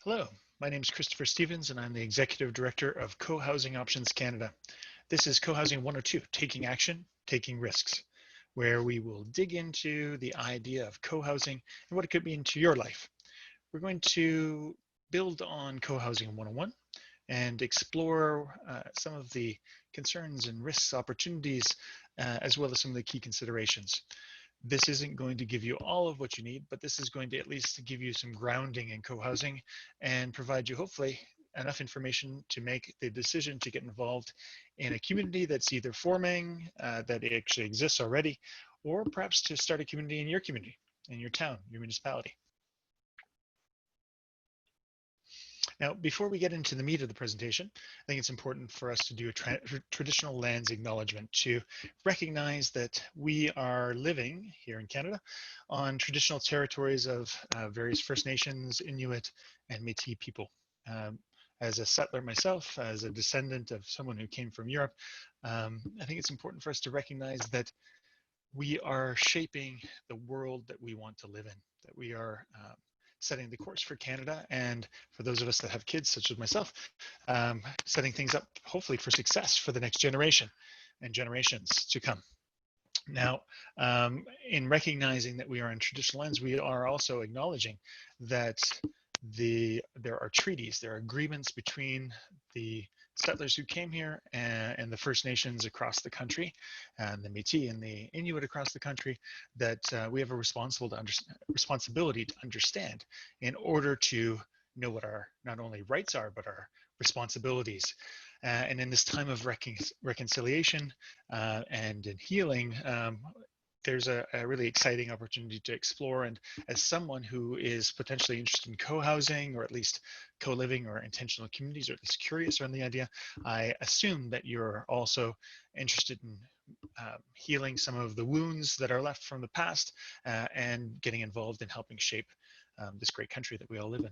Hello, my name is Kristopher Stevens and I'm the Executive Director of Co-Housing Options Canada. This is Co-Housing 102, Taking Action, Taking Risks, where we will dig into the idea of co-housing and what it could mean to your life. We're going to build on Co-Housing 101 and explore some of the concerns and risks, opportunities, as well as some of the key considerations. This isn't going to give you all of what you need, but this is going to at least give you some grounding in co-housing and provide you hopefully enough information to make the decision to get involved in a community that's either forming, that actually exists already, or perhaps to start a community, in your town, your municipality. Now, before we get into the meat of the presentation, I think it's important for us to do a traditional lands acknowledgement to recognize that we are living here in Canada on traditional territories of various First Nations, Inuit, and Métis people. As a settler myself, as a descendant of someone who came from Europe, I think it's important for us to recognize that we are shaping the world that we want to live in, that we are setting the course for Canada, and for those of us that have kids, such as myself, setting things up hopefully for success for the next generation and generations to come. Now, in recognizing that we are in traditional lands, we are also acknowledging that there are treaties, there are agreements between the settlers who came here and the First Nations across the country, and the Métis and the Inuit across the country, that we have a responsibility to understand in order to know what our not only rights are, but our responsibilities. And in this time of reconciliation and in healing, there's a really exciting opportunity to explore. And as someone who is potentially interested in co-housing, or at least co-living or intentional communities, or at least curious around the idea, I assume that you're also interested in healing some of the wounds that are left from the past and getting involved in helping shape this great country that we all live in.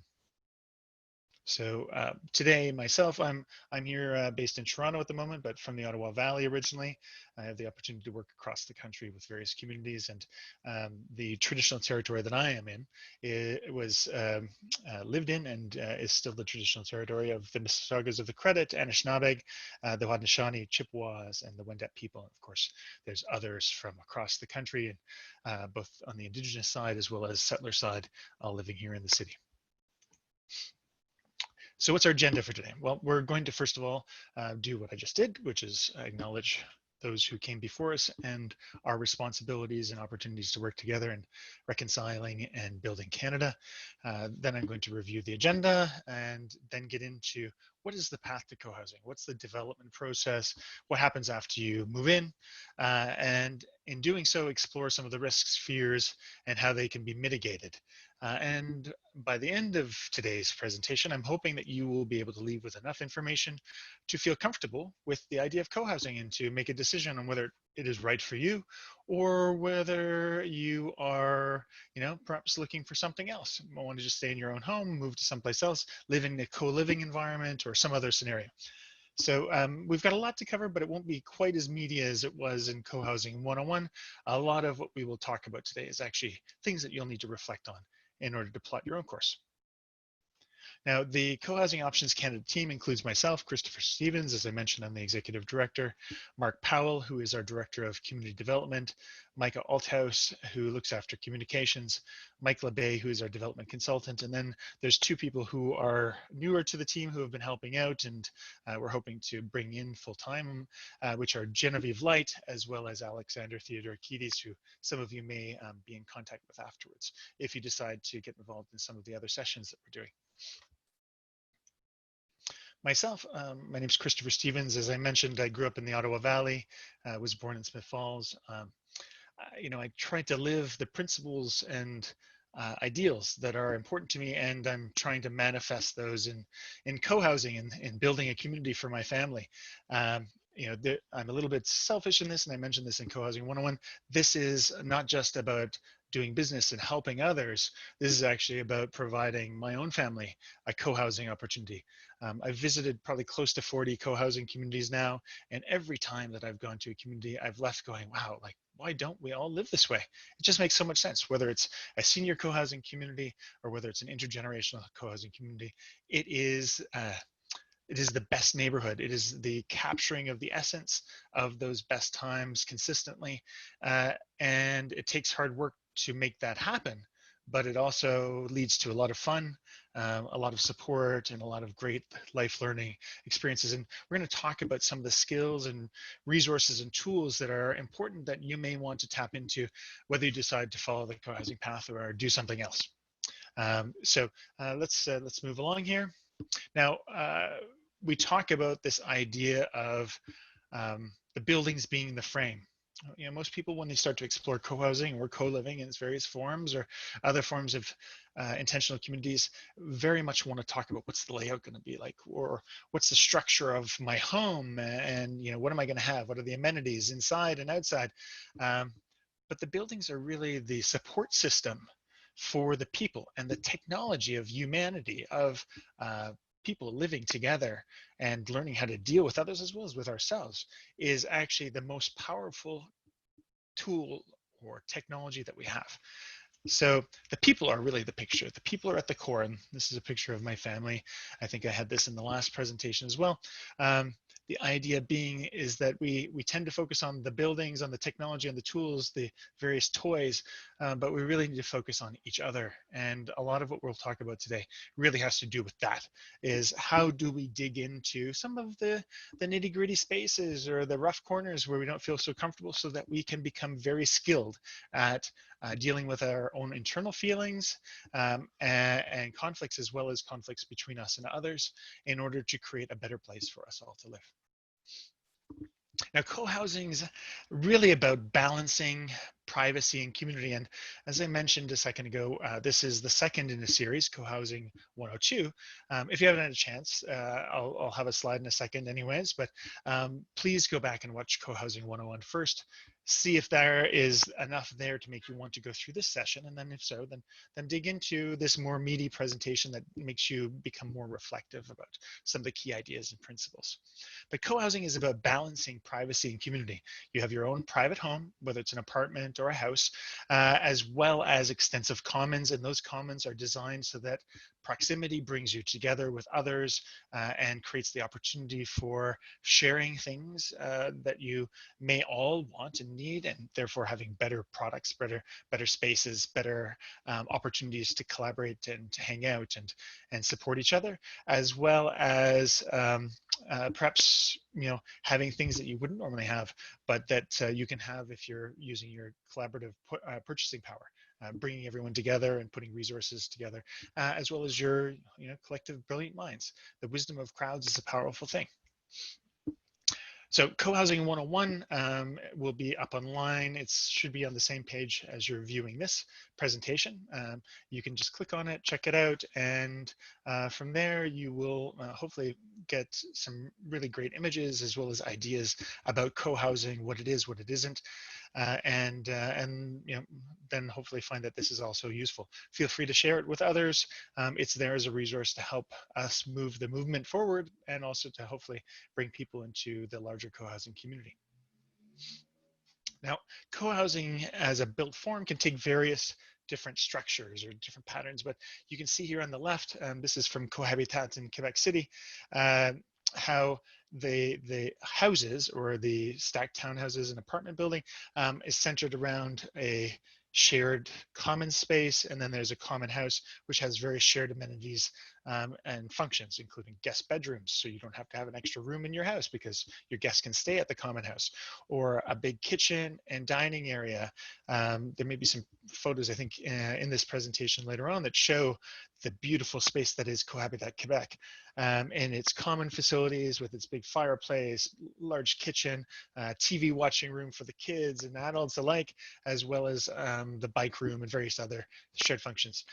So today, myself, I'm here based in Toronto at the moment, but from the Ottawa Valley originally. I have the opportunity to work across the country with various communities, and the traditional territory that I am in, it was lived in and is still the traditional territory of the Mississaugas of the Credit, Anishinaabe, the Haudenosaunee, Chippewas, and the Wendat people. And of course, there's others from across the country, and both on the Indigenous side as well as settler side, all living here in the city. So what's our agenda for today? Well, we're going to first of all do what I just did, which is acknowledge those who came before us and our responsibilities and opportunities to work together in reconciling and building Canada. Then I'm going to review the agenda and then get into what is the path to co-housing? What's the development process? What happens after you move in? And in doing so, explore some of the risks, fears, and how they can be mitigated. And by the end of today's presentation, I'm hoping that you will be able to leave with enough information to feel comfortable with the idea of co-housing and to make a decision on whether it is right for you, or whether you are, perhaps looking for something else. You want to just stay in your own home, move to someplace else, live in a co-living environment, or some other scenario. So we've got a lot to cover, but it won't be quite as meaty as it was in Co-Housing 101. A lot of what we will talk about today is actually things that you'll need to reflect on in order to plot your own course. Now, the Co-Housing Options Canada team includes myself, Kristopher Stevens, as I mentioned, I'm the Executive Director, Mark Powell, who is our Director of Community Development, Micah Althouse, who looks after communications, Mike LeBay, who is our Development Consultant, and then there's two people who are newer to the team who have been helping out, and we're hoping to bring in full-time, which are Genevieve Light, as well as Alexander Theodorkides, who some of you may be in contact with afterwards, if you decide to get involved in some of the other sessions that we're doing. Myself, my name is Kristopher Stevens. As I mentioned, I grew up in the Ottawa Valley, was born in Smith Falls. I tried to live the principles and ideals that are important to me, and I'm trying to manifest those in co-housing and in building a community for my family. I'm a little bit selfish in this, and I mentioned this in Co-Housing 101. This is not just about doing business and helping others. This is actually about providing my own family a co-housing opportunity. I've visited probably close to 40 co-housing communities now, and every time that I've gone to a community, I've left going, wow, like, why don't we all live this way? It just makes so much sense, whether it's a senior co-housing community or whether it's an intergenerational co-housing community. It is the best neighborhood. It is the capturing of the essence of those best times consistently. And it takes hard work to make that happen, but it also leads to a lot of fun, a lot of support, and a lot of great life learning experiences. And we're going to talk about some of the skills and resources and tools that are important that you may want to tap into, whether you decide to follow the co-housing path or do something else. Let's move along here. Now, we talk about this idea of the buildings being the frame. You know, most people, when they start to explore co-housing or co-living in its various forms or other forms of intentional communities, very much want to talk about what's the layout going to be like, or what's the structure of my home, and you know, what am I going to have? What are the amenities inside and outside? But the buildings are really the support system for the people, and the technology of humanity, of people living together and learning how to deal with others as well as with ourselves, is actually the most powerful tool or technology that we have. So the people are really the picture. The people are at the core, and this is a picture of my family. I think I had this in the last presentation as well. The idea being is that we tend to focus on the buildings, on the technology, on the tools, the various toys, but we really need to focus on each other. And a lot of what we'll talk about today really has to do with that, is how do we dig into some of the nitty-gritty spaces or the rough corners where we don't feel so comfortable, so that we can become very skilled at dealing with our own internal feelings and conflicts, as well as conflicts between us and others, in order to create a better place for us all to live. Now, co-housing is really about balancing privacy and community. And as I mentioned a second ago, this is the second in a series, Co-housing 102. If you haven't had a chance, I'll have a slide in a second anyways, but please go back and watch Co-housing 101 first. See if there is enough there to make you want to go through this session. And then if so, then dig into this more meaty presentation that makes you become more reflective about some of the key ideas and principles. But co-housing is about balancing privacy and community. You have your own private home, whether it's an apartment or a house, as well as extensive commons. And those commons are designed so that proximity brings you together with others and creates the opportunity for sharing things that you may all want and need, and therefore having better products, better spaces, better opportunities to collaborate and to hang out and support each other, as well as perhaps, you know, having things that you wouldn't normally have, but that you can have if you're using your collaborative purchasing power, bringing everyone together and putting resources together, as well as your, you know, collective brilliant minds. The wisdom of crowds is a powerful thing. So Co-housing 101 will be up online. It should be on the same page as you're viewing this presentation. You can just click on it, check it out, and from there you will hopefully get some really great images as well as ideas about co-housing, what it is, what it isn't, and you know, then hopefully find that this is also useful. Feel free to share it with others. It's there as a resource to help us move the movement forward, and also to hopefully bring people into the larger co-housing community. Now, co-housing as a built form can take various different structures or different patterns, but you can see here on the left, this is from Cohabitat in Quebec City, how the houses, or the stacked townhouses and apartment building, is centered around a shared common space, and then there's a common house which has various shared amenities and functions, including guest bedrooms, so you don't have to have an extra room in your house because your guests can stay at the common house, or a big kitchen and dining area. There may be some photos, I think, in this presentation later on that show the beautiful space that is Cohabitat Quebec, and its common facilities with its big fireplace, large kitchen, TV watching room for the kids and adults alike, as well as the bike room, and various other shared functions.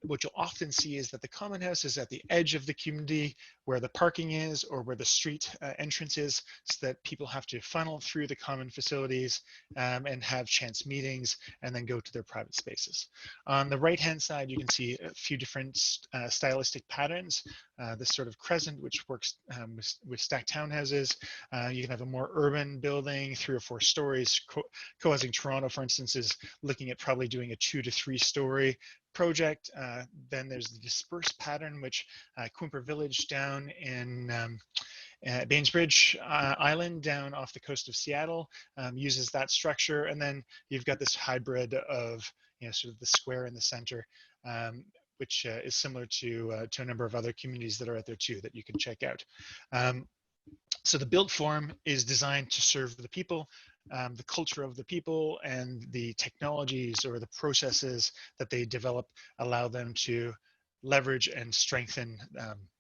What you'll often see is that the common house is at the edge of the community where the parking is or where the street entrance is, so that people have to funnel through the common facilities and have chance meetings and then go to their private spaces. On the right-hand side, you can see a few different stylistic patterns. This sort of crescent, which works with stacked townhouses. You can have a more urban building, 3 or 4 stories. Cohousing Toronto, for instance, is looking at probably doing a 2 to 3 story project. Then there's the dispersed pattern, which Quimper Village down in Bainbridge Island down off the coast of Seattle uses that structure. And then you've got this hybrid of, sort of the square in the center, which is similar to a number of other communities that are out there too that you can check out. So the built form is designed to serve the people, the culture of the people, and the technologies or the processes that they develop allow them to leverage and strengthen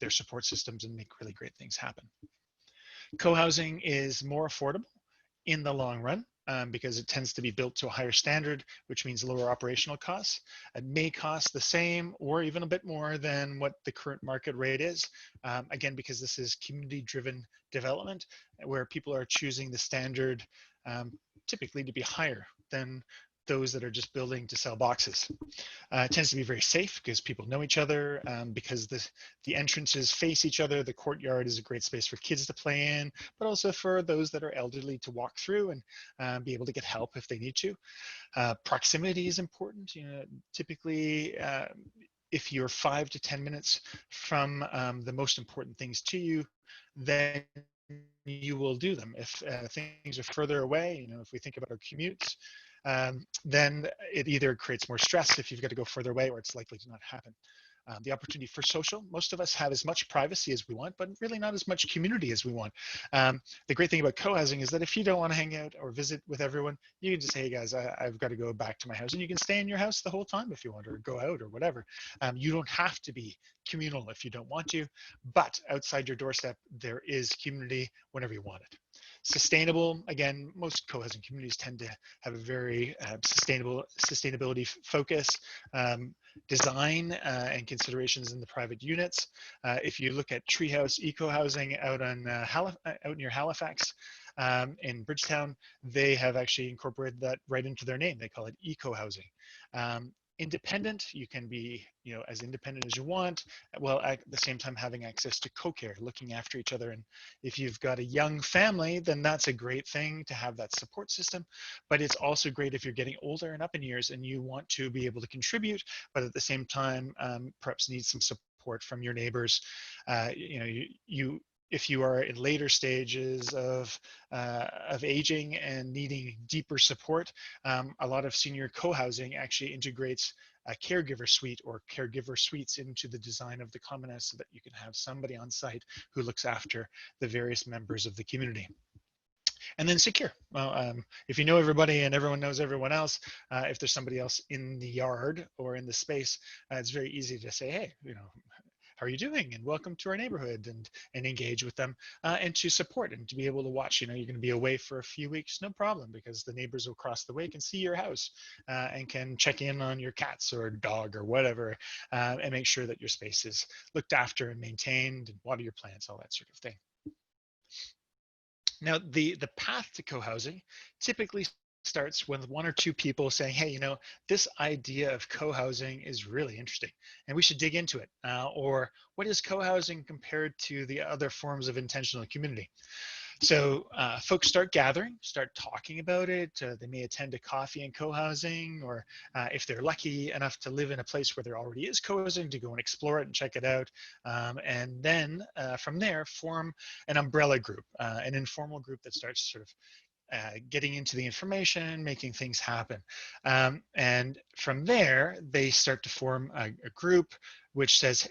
their support systems and make really great things happen. Co-housing is more affordable in the long run because it tends to be built to a higher standard, which means lower operational costs. It may cost the same or even a bit more than what the current market rate is. Again, because this is community-driven development where people are choosing the standard typically to be higher than those that are just building to sell boxes. It tends to be very safe because people know each other, because the entrances face each other. The courtyard is a great space for kids to play in, but also for those that are elderly to walk through and be able to get help if they need to. Proximity is important. Typically, if you're 5 to 10 minutes from the most important things to you, then you will do them. If things are further away, if we think about our commutes, then it either creates more stress if you've got to go further away, or it's likely to not happen. The opportunity for social, most of us have as much privacy as we want, but really not as much community as we want. The great thing about co-housing is that if you don't want to hang out or visit with everyone, you can just say, hey guys, I've got to go back to my house, and you can stay in your house the whole time if you want, or go out or whatever. You don't have to be communal if you don't want to, but outside your doorstep, there is community whenever you want it. Sustainable, again, most co-housing communities tend to have a very sustainability focus. Design and considerations in the private units. If you look at Treehouse Eco Housing out near Halifax in Bridgetown, they have actually incorporated that right into their name. They call it eco housing. Independent, you can be as independent as you want, while at the same time having access to co-care, looking after each other. And if you've got a young family, then that's a great thing to have that support system. But it's also great if you're getting older and up in years and you want to be able to contribute, but at the same time perhaps need some support from your neighbors. If you are in later stages of aging and needing deeper support, a lot of senior co-housing actually integrates a caregiver suite or caregiver suites into the design of the common house so that you can have somebody on site who looks after the various members of the community. And then secure. Well, if you know everybody and everyone knows everyone else, if there's somebody else in the yard or in the space, it's very easy to say, hey, how are you doing? And welcome to our neighborhood, and engage with them and to support and to be able to watch. You're going to be away for a few weeks, no problem, because the neighbors across the way can see your house and can check in on your cats or dog or whatever and make sure that your space is looked after and maintained, and water your plants, all that sort of thing. Now, the path to co-housing typically starts with 1 or 2 people saying, hey, this idea of co-housing is really interesting and we should dig into it. Or what is co-housing compared to the other forms of intentional community? So folks start gathering, start talking about it. They may attend a coffee and co-housing, or if they're lucky enough to live in a place where there already is co-housing, to go and explore it and check it out. And then from there, form an umbrella group, an informal group that starts sort of getting into the information, making things happen. And from there, they start to form a group which says,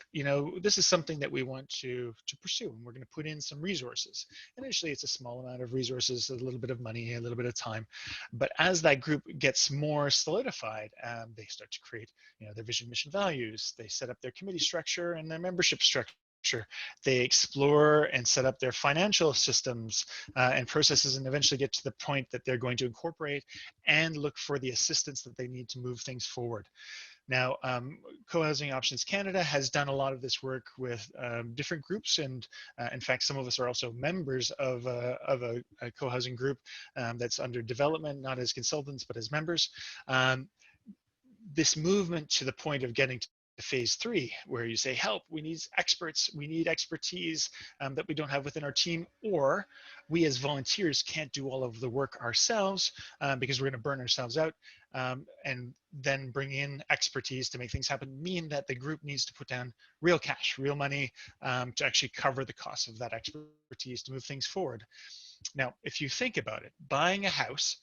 this is something that we want to pursue, and we're going to put in some resources. Initially, it's a small amount of resources, a little bit of money, a little bit of time. But as that group gets more solidified, they start to create, their vision, mission, values. They set up their committee structure and their membership structure. They explore and set up their financial systems and processes, and eventually get to the point that they're going to incorporate and look for the assistance that they need to move things forward. Now, Co-Housing Options Canada has done a lot of this work with different groups, and in fact, some of us are also members of a co-housing group that's under development, not as consultants, but as members. This movement to the point of getting to phase 3, where you say, help, we need experts, we need expertise that we don't have within our team, or we as volunteers can't do all of the work ourselves because we're going to burn ourselves out, and then bring in expertise to make things happen, mean that the group needs to put down real cash, real money to actually cover the cost of that expertise to move things forward. Now, if you think about it, buying a house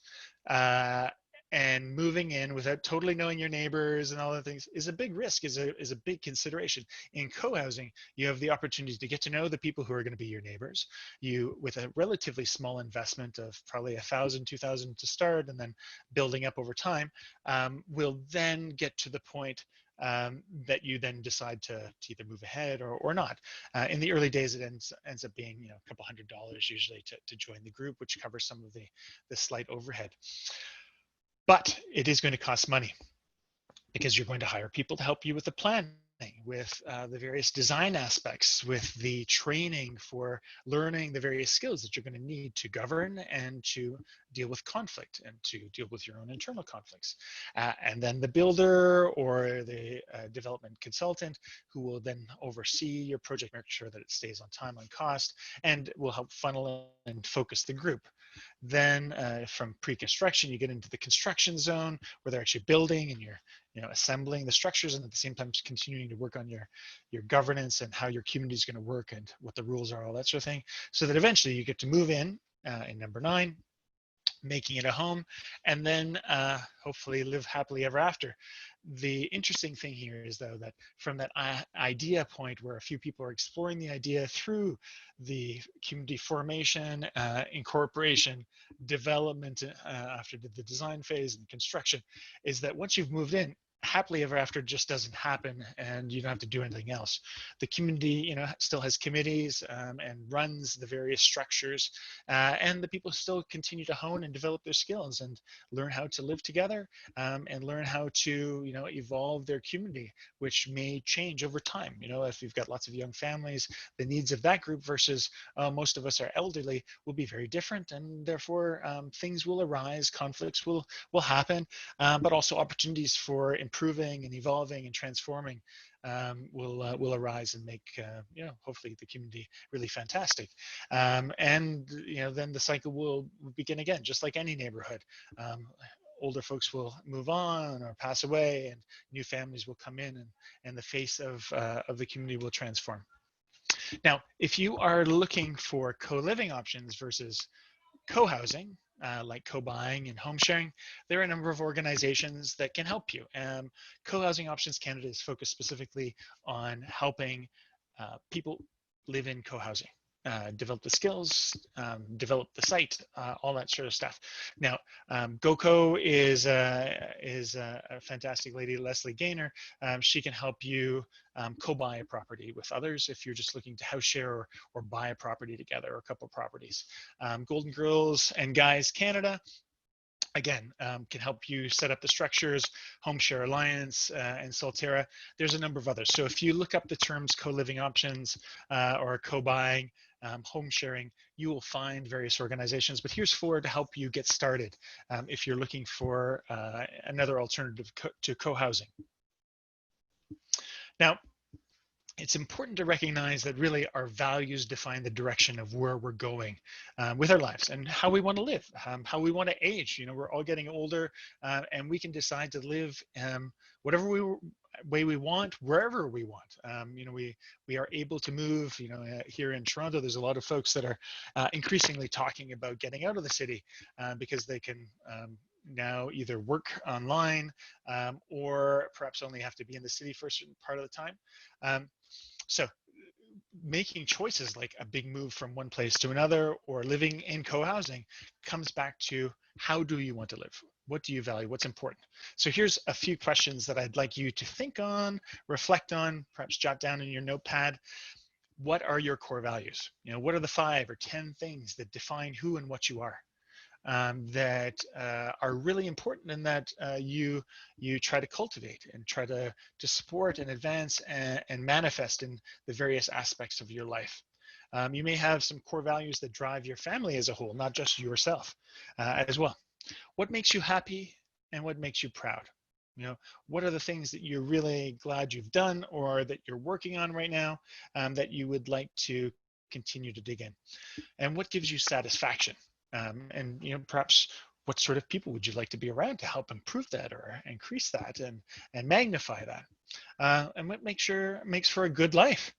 and moving in without totally knowing your neighbors and all the things is a big risk, is a big consideration. In co-housing, you have the opportunity to get to know the people who are going to be your neighbors. You, with a relatively small investment of probably $1,000, $2,000 to start, and then building up over time, will then get to the point that you then decide to either move ahead or not. In the early days, it ends up being a couple $100 usually to join the group, which covers some of the slight overhead. But it is going to cost money because you're going to hire people to help you with the planning, with the various design aspects, with the training for learning the various skills that you're going to need to govern and to deal with conflict and to deal with your own internal conflicts. And then the builder or the development consultant who will then oversee your project, make sure that it stays on time, on cost, and will help funnel and focus the group. Then from pre-construction, you get into the construction zone where they're actually building and you're assembling the structures, and at the same time continuing to work on your governance and how your community is going to work and what the rules are, all that sort of thing, so that eventually you get to move in number 9, making it a home, and then hopefully live happily ever after. The interesting thing here is, though, that from that idea point where a few people are exploring the idea through the community formation, incorporation, development after the design phase and construction, is that once you've moved in, happily ever after just doesn't happen, and you don't have to do anything else. The community, still has committees and runs the various structures, and the people still continue to hone and develop their skills and learn how to live together, and learn how to, evolve their community, which may change over time. If you've got lots of young families, the needs of that group versus most of us are elderly will be very different, and therefore things will arise, conflicts will happen, but also opportunities for improving and evolving and transforming will arise and make hopefully the community really fantastic. And then the cycle will begin again, just like any neighborhood. Older folks will move on or pass away, and new families will come in, and the face of the community will transform. Now, if you are looking for co-living options versus co-housing, like co-buying and home sharing, there are a number of organizations that can help you. Co-Housing Options Canada is focused specifically on helping people live in co-housing, develop the skills, develop the site, all that sort of stuff. Now, GoCo is a fantastic lady, Leslie Gaynor. She can help you co-buy a property with others if you're just looking to house share or buy a property together, or a couple of properties. Golden Girls and Guys Canada, again, can help you set up the structures. Home Share Alliance and Solterra. There's a number of others. So if you look up the terms co-living options or co-buying, home sharing, you will find various organizations. But here's 4 to help you get started if you're looking for another alternative to co-housing. Now, it's important to recognize that really our values define the direction of where we're going with our lives and how we want to live, how we want to age. We're all getting older, and we can decide to live whatever way we want, wherever we want. We are able to move. Here in Toronto, there's a lot of folks that are increasingly talking about getting out of the city because they can now either work online or perhaps only have to be in the city for a certain part of the time. So making choices like a big move from one place to another or living in co-housing comes back to, how do you want to live? What do you value? What's important? So here's a few questions that I'd like you to think on, reflect on, perhaps jot down in your notepad. what are your core values? What are the 5 or 10 things that define who and what you are? That are really important and that you try to cultivate and try to support and advance and manifest in the various aspects of your life. You may have some core values that drive your family as a whole, not just yourself as well. What makes you happy and what makes you proud? What are the things that you're really glad you've done or that you're working on right now that you would like to continue to dig in? And what gives you satisfaction? And perhaps what sort of people would you like to be around to help improve that or increase that and magnify that? And what makes for a good life?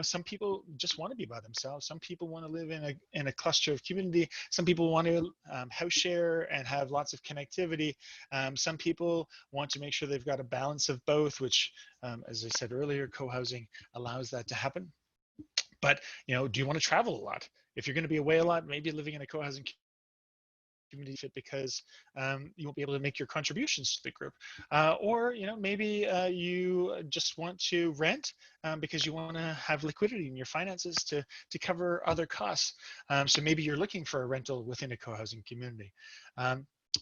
Some people just want to be by themselves. Some people want to live in a cluster of community. Some people want to house share and have lots of connectivity. Some people want to make sure they've got a balance of both, which, as I said earlier, co-housing allows that to happen. But do you want to travel a lot? If you're going to be away a lot, maybe living in a co-housing community fit because you won't be able to make your contributions to the group, or maybe you just want to rent because you want to have liquidity in your finances to cover other costs. So maybe you're looking for a rental within a co-housing community.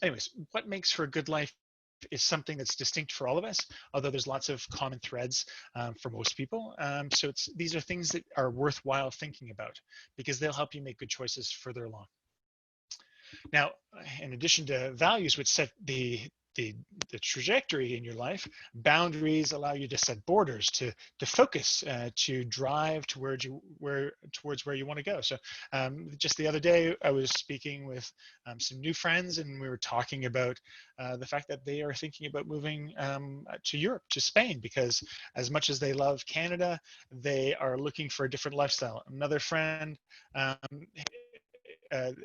Anyways, what makes for a good life is something that's distinct for all of us, although there's lots of common threads for most people. So these are things that are worthwhile thinking about because they'll help you make good choices further along. Now, in addition to values which set the trajectory in your life, boundaries allow you to set borders, to focus, to drive towards where you want to go. So just the other day, I was speaking with some new friends, and we were talking about the fact that they are thinking about moving to Europe, to Spain, because as much as they love Canada, they are looking for a different lifestyle. Another friend,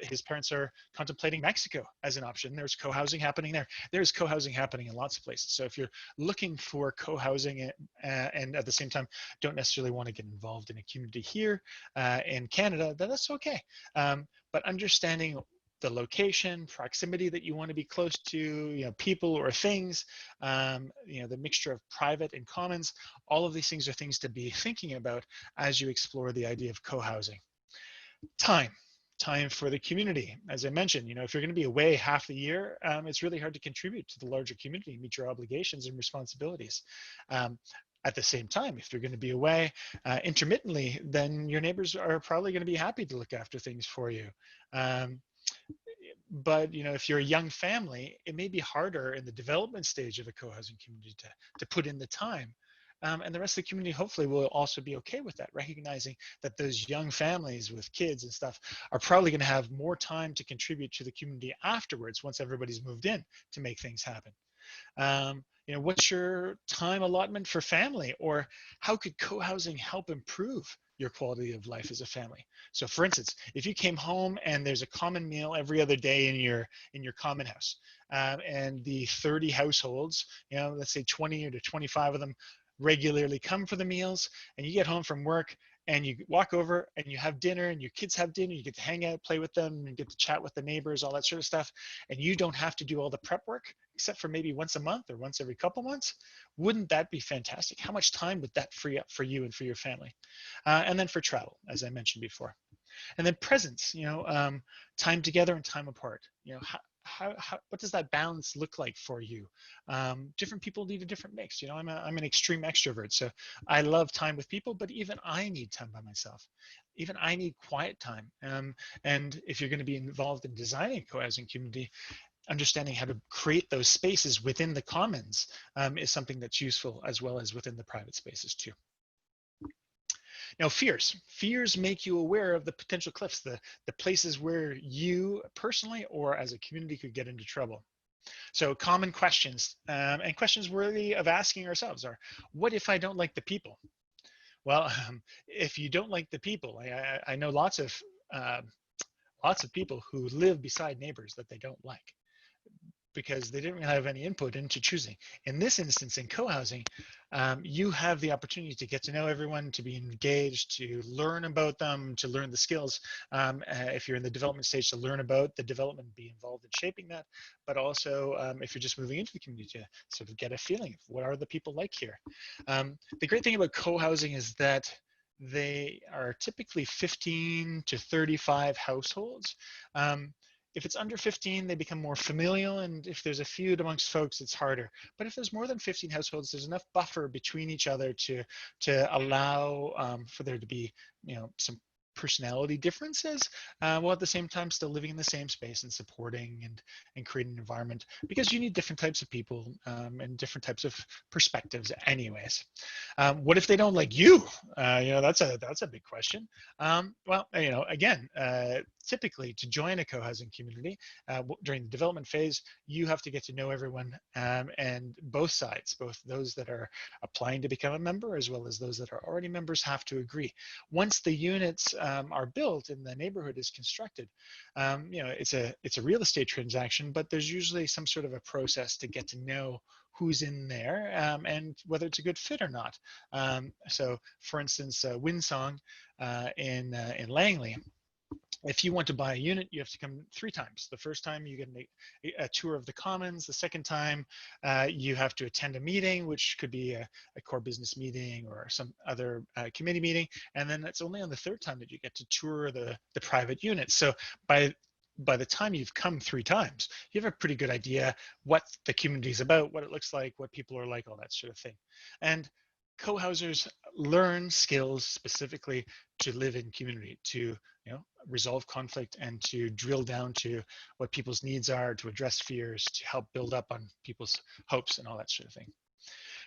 his parents are contemplating Mexico as an option. There's co-housing happening there. There's co-housing happening in lots of places. So if you're looking for co-housing and at the same time don't necessarily want to get involved in a community here in Canada, then that's okay. But understanding the location, proximity that you want to be close to, people or things, the mixture of private and commons, all of these things are things to be thinking about as you explore the idea of co-housing. Time for the community. As I mentioned, if you're going to be away half the year, it's really hard to contribute to the larger community, meet your obligations and responsibilities. At the same time, if you're going to be away intermittently, then your neighbors are probably going to be happy to look after things for you. But if you're a young family, it may be harder in the development stage of a co-housing community to put in the time. And the rest of the community hopefully will also be okay with that, recognizing that those young families with kids and stuff are probably going to have more time to contribute to the community afterwards once everybody's moved in to make things happen. What's your time allotment for family, or how could co-housing help improve your quality of life as a family? So for instance, if you came home and there's a common meal every other day in your common house, and the 30 households, let's say 20 or to 25 of them regularly come for the meals, and you get home from work and you walk over and you have dinner and your kids have dinner, you get to hang out, play with them, and get to chat with the neighbors, all that sort of stuff, and you don't have to do all the prep work except for maybe once a month or once every couple months. Wouldn't that be fantastic? How much time would that free up for you and for your family? And then for travel, as I mentioned before. And then presence, time together and time apart. What does that balance look like for you? Different people need a different mix. I'm an extreme extrovert, so I love time with people, but even I need time by myself. Even I need quiet time. And if you're going to be involved in designing a co-housing community, understanding how to create those spaces within the commons is something that's useful, as well as within the private spaces too. Now, fears make you aware of the potential cliffs, the places where you personally or as a community could get into trouble. So common questions and questions worthy of asking ourselves are, what if I don't like the people? Well, if you don't like the people, I know lots of people who live beside neighbors that they don't like, because they didn't really have any input into choosing. In this instance, in co-housing, you have the opportunity to get to know everyone, to be engaged, to learn about them, to learn the skills. If you're in the development stage, to learn about the development, be involved in shaping that, but also if you're just moving into the community, to sort of get a feeling of what are the people like here. The great thing about co-housing is that they are typically 15 to 35 households. If it's under 15, they become more familial, and if there's a feud amongst folks, it's harder. But if there's more than 15 households, there's enough buffer between each other to allow for there to be, some personality differences, while at the same time still living in the same space and supporting and creating an environment, because you need different types of people and different types of perspectives anyways. What if they don't like you? That's a big question. Well, again, typically to join a co-housing community during the development phase, you have to get to know everyone, and both sides, both those that are applying to become a member as well as those that are already members, have to agree. Once the units are built and the neighborhood is constructed, it's a real estate transaction, but there's usually some sort of a process to get to know who's in there, and whether it's a good fit or not. So, for instance, Windsong in Langley, if you want to buy a unit, you have to come 3 times. The first time you get a tour of the commons. The second time you have to attend a meeting, which could be a core business meeting or some other committee meeting. And then it's only on the 3rd time that you get to tour the private units. So by the time you've come 3 times, you have a pretty good idea what the community is about, what it looks like, what people are like, all that sort of thing. And co-housers learn skills specifically to live in community, to resolve conflict, and to drill down to what people's needs are, to address fears, to help build up on people's hopes and all that sort of thing.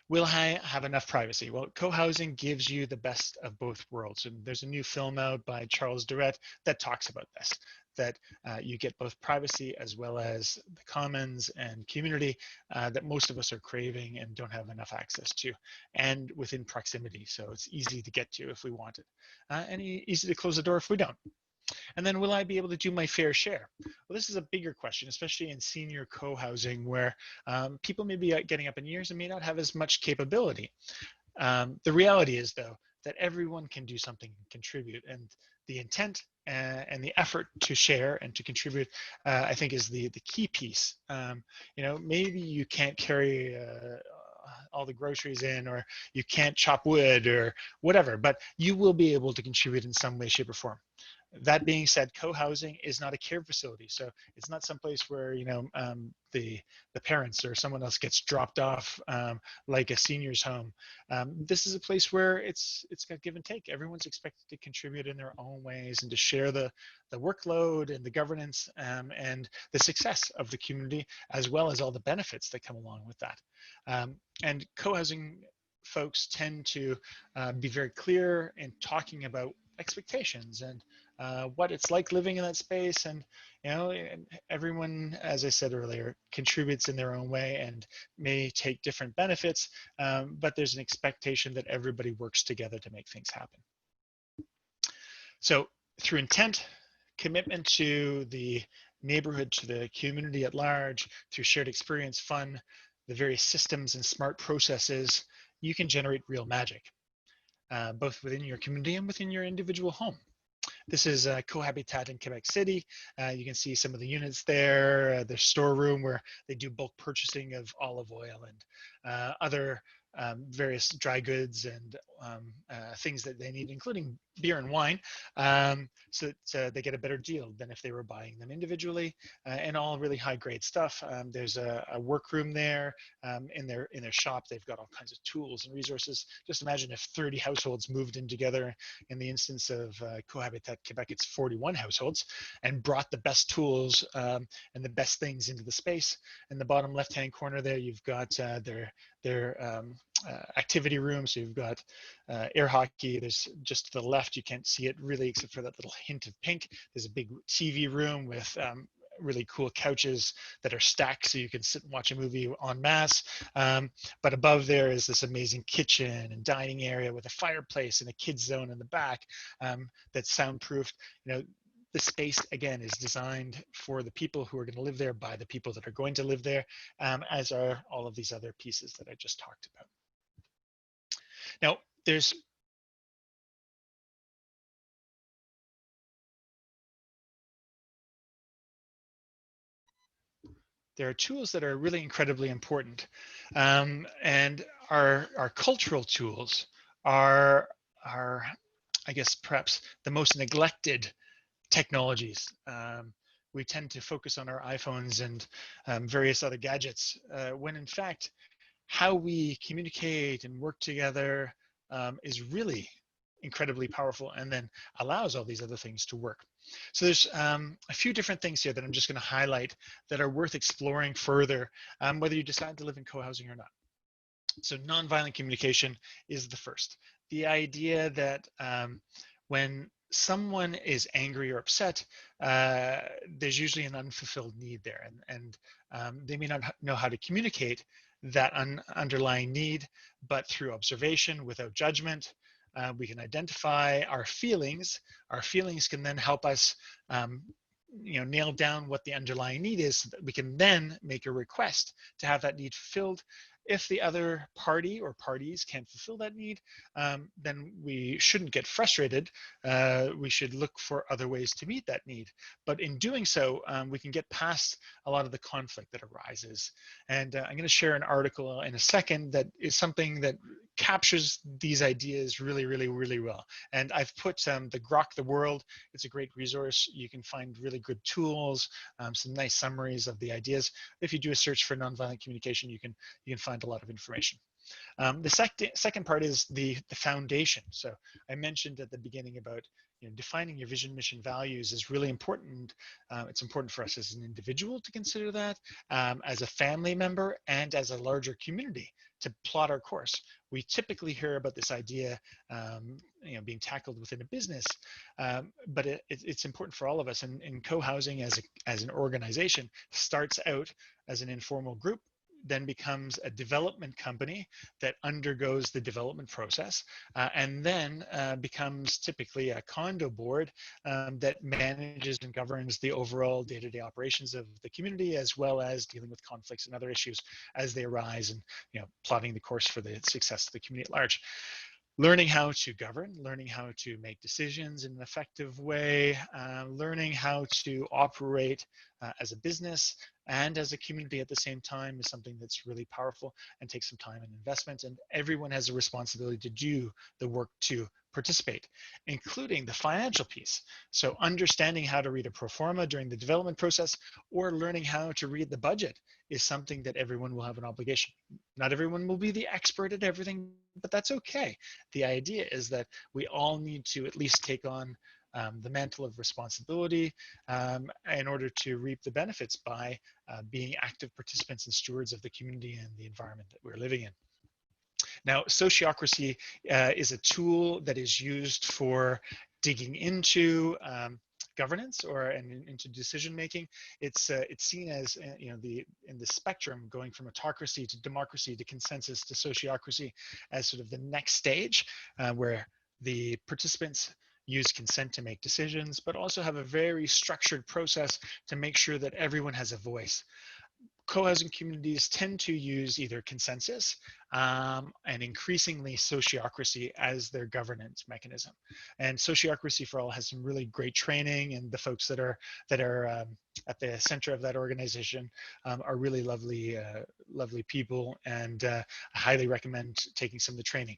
Will I have enough privacy? Well, co-housing gives you the best of both worlds. And there's a new film out by Charles Durrett that talks about this, that you get both privacy as well as the commons and community that most of us are craving and don't have enough access to, and within proximity. So it's easy to get to if we want it, and easy to close the door if we don't. And then will I be able to do my fair share? Well, this is a bigger question, especially in senior co-housing, where people may be getting up in years and may not have as much capability. The reality is, though, that everyone can do something and contribute, and the intent and the effort to share and to contribute, I think, is the key piece. Maybe you can't carry all the groceries in, or you can't chop wood or whatever, but you will be able to contribute in some way, shape, or form. That being said, co-housing is not a care facility, so it's not someplace where the parents or someone else gets dropped off like a senior's home. This is a place where it's got give and take. Everyone's expected to contribute in their own ways and to share the workload and the governance and the success of the community, as well as all the benefits that come along with that. And co-housing folks tend to be very clear in talking about expectations and what it's like living in that space. And everyone, as I said earlier, contributes in their own way and may take different benefits, but there's an expectation that everybody works together to make things happen. So through intent, commitment to the neighborhood, to the community at large, through shared experience, fun, the various systems and smart processes, you can generate real magic, both within your community and within your individual home. This is Cohabitat in Quebec City. You can see some of the units there, the storeroom where they do bulk purchasing of olive oil and other various dry goods and things that they need, including beer and wine, so that they get a better deal than if they were buying them individually, and all really high grade stuff. There's a workroom there. In their shop, they've got all kinds of tools and resources. Just imagine if 30 households moved in together. In the instance of Cohabitat Quebec, it's 41 households, and brought the best tools and the best things into the space. In the bottom left-hand corner there, you've got their activity room. So you've got air hockey. There's just to the left, you can't see it really except for that little hint of pink. There's a big TV room with really cool couches that are stacked so you can sit and watch a movie en masse. But above there is this amazing kitchen and dining area with a fireplace and a kids zone in the back that's soundproofed. The space, again, is designed for the people who are going to live there by the people that are going to live there, as are all of these other pieces that I just talked about. Now, there are tools that are really incredibly important, and our cultural tools are I guess, perhaps the most neglected technologies. We tend to focus on our iPhones and various other gadgets, when in fact, how we communicate and work together is really incredibly powerful, and then allows all these other things to work. So there's a few different things here that I'm just going to highlight that are worth exploring further, whether you decide to live in co-housing or not. So nonviolent communication is the first. The idea that when someone is angry or upset, there's usually an unfulfilled need there, and they may not know how to communicate that underlying need, but through observation, without judgment, we can identify our feelings. Our feelings can then help us nail down what the underlying need is, so that we can then make a request to have that need fulfilled. If the other party or parties can't fulfill that need, then we shouldn't get frustrated. We should look for other ways to meet that need. But in doing so, we can get past a lot of the conflict that arises. And I'm going to share an article in a second that is something that captures these ideas really, really, really well. And I've put the Grok the World. It's a great resource. You can find really good tools, some nice summaries of the ideas. If you do a search for nonviolent communication, you can find a lot of information. The second part is the foundation. So I mentioned at the beginning about defining your vision, mission, values is really important. It's important for us as an individual to consider that, as a family member, and as a larger community to plot our course. We typically hear about this idea being tackled within a business, but it's important for all of us. And co-housing as an organization starts out as an informal group, then becomes a development company that undergoes the development process, and then becomes typically a condo board that manages and governs the overall day-to-day operations of the community, as well as dealing with conflicts and other issues as they arise, and plotting the course for the success of the community at large. Learning how to govern, learning how to make decisions in an effective way, learning how to operate as a business and as a community at the same time is something that's really powerful and takes some time and investment. And everyone has a responsibility to do the work to participate, including the financial piece. So understanding how to read a pro forma during the development process, or learning how to read the budget, is something that everyone will have an obligation. Not everyone will be the expert at everything, but that's okay. The idea is that we all need to at least take on the mantle of responsibility in order to reap the benefits by being active participants and stewards of the community and the environment that we're living in. Now, sociocracy is a tool that is used for digging into governance and into decision making. It's seen as in the spectrum, going from autocracy to democracy to consensus to sociocracy, as sort of the next stage, where the participants use consent to make decisions, but also have a very structured process to make sure that everyone has a voice. Co-housing communities tend to use either consensus and increasingly sociocracy as their governance mechanism. And sociocracy for All has some really great training, and the folks that are at the center of that organization are really lovely people, and I highly recommend taking some of the training.